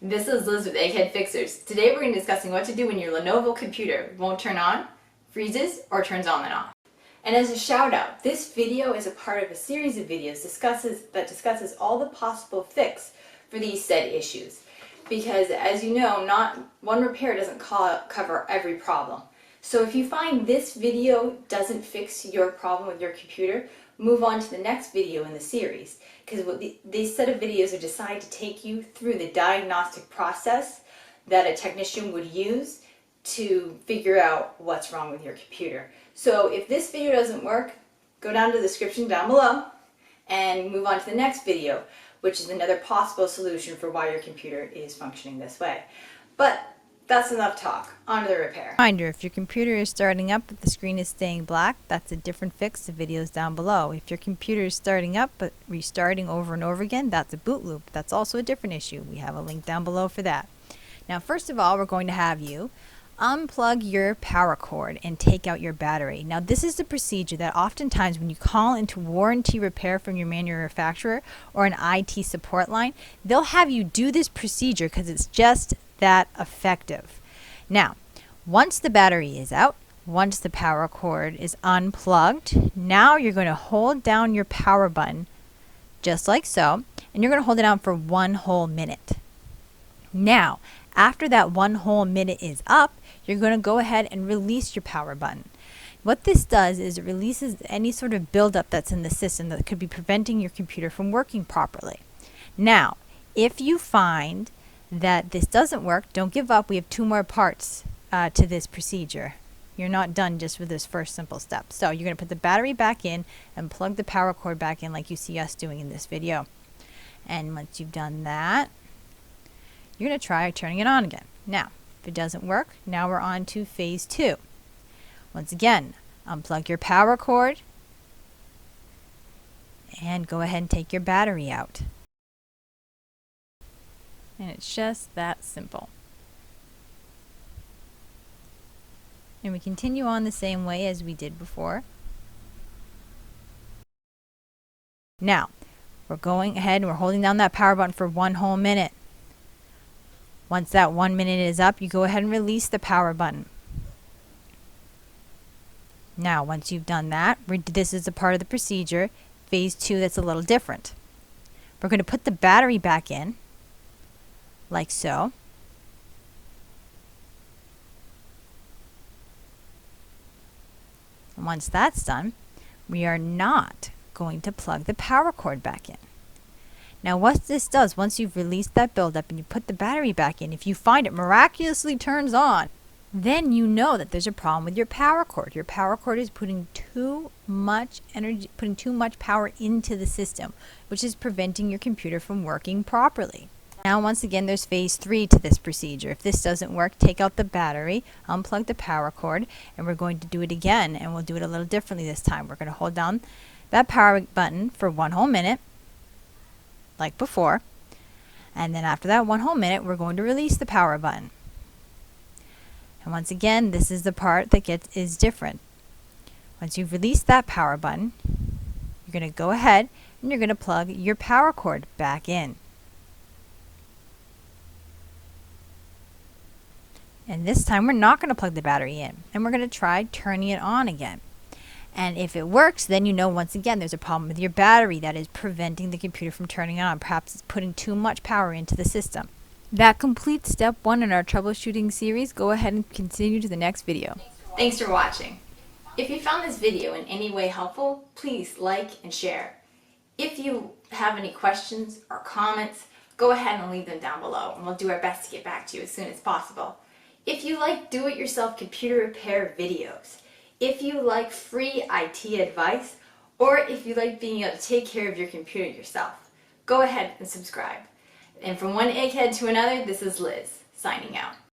This is Liz with Egghead Fixers. Today we're going to be discussing what to do when your Lenovo computer won't turn on, freezes, or turns on and off. And as a shout out, this video is a part of a series of videos that discusses all the possible fix for these said issues. Because as you know, not one repair doesn't cover every problem. So if you find this video doesn't fix your problem with your computer, move on to the next video in the series. Because these set of videos are designed to take you through the diagnostic process that a technician would use to figure out what's wrong with your computer. So if this video doesn't work, go down to the description down below and move on to the next video, which is another possible solution for why your computer is functioning this way. But that's enough talk. On to the repair. Reminder, if your computer is starting up but the screen is staying black, that's a different fix. The video is down below. If your computer is starting up but restarting over and over again, that's a boot loop. That's also a different issue. We have a link down below for that. Now, first of all, we're going to have you unplug your power cord and take out your battery. Now, this is the procedure that oftentimes when you call into warranty repair from your manufacturer or an IT support line, they'll have you do this procedure because it's just that effective. Now, once the battery is out, once the power cord is unplugged, now you're going to hold down your power button just like so, and you're going to hold it down for 1 whole minute. Now, after that 1 whole minute is up, you're going to go ahead and release your power button. What this does is it releases any sort of buildup that's in the system that could be preventing your computer from working properly. Now, if you find that this doesn't work, don't give up. We have 2 more parts to this procedure. You're not done just with this first simple step. So you're going to put the battery back in and plug the power cord back in like you see us doing in this video. And once you've done that, you're going to try turning it on again. Now, if it doesn't work, now we're on to phase 2. Once again, unplug your power cord and go ahead and take your battery out. And it's just that simple. And we continue on the same way as we did before. Now, we're going ahead and we're holding down that power button for 1 whole minute. Once that 1 minute is up, you go ahead and release the power button. Now, once you've done that, this is a part of the procedure, phase 2, that's a little different. We're going to put the battery back in, like so. And once that's done, we are not going to plug the power cord back in. Now, what this does, once you've released that buildup and you put the battery back in, if you find it miraculously turns on, then you know that there's a problem with your power cord. Your power cord is putting too much energy, putting too much power into the system, which is preventing your computer from working properly. Now, once again, there's phase 3 to this procedure. If this doesn't work, take out the battery, unplug the power cord, and we're going to do it again, and we'll do it a little differently this time. We're going to hold down that power button for 1 whole minute, like before, and then after that 1 whole minute, we're going to release the power button. And once again, this is the part that is different. Once you've released that power button, you're going to go ahead and you're going to plug your power cord back in. And this time we're not going to plug the battery in, and we're going to try turning it on again. And if it works, then you know once again there's a problem with your battery that is preventing the computer from turning on. Perhaps it's putting too much power into the system. That completes step 1 in our troubleshooting series. Go ahead and continue to the next video. Thanks for watching. If you found this video in any way helpful, please like and share. If you have any questions or comments, go ahead and leave them down below, and we'll do our best to get back to you as soon as possible. If you like do-it-yourself computer repair videos, if you like free IT advice, or if you like being able to take care of your computer yourself, go ahead and subscribe. And from one egghead to another, this is Liz, signing out.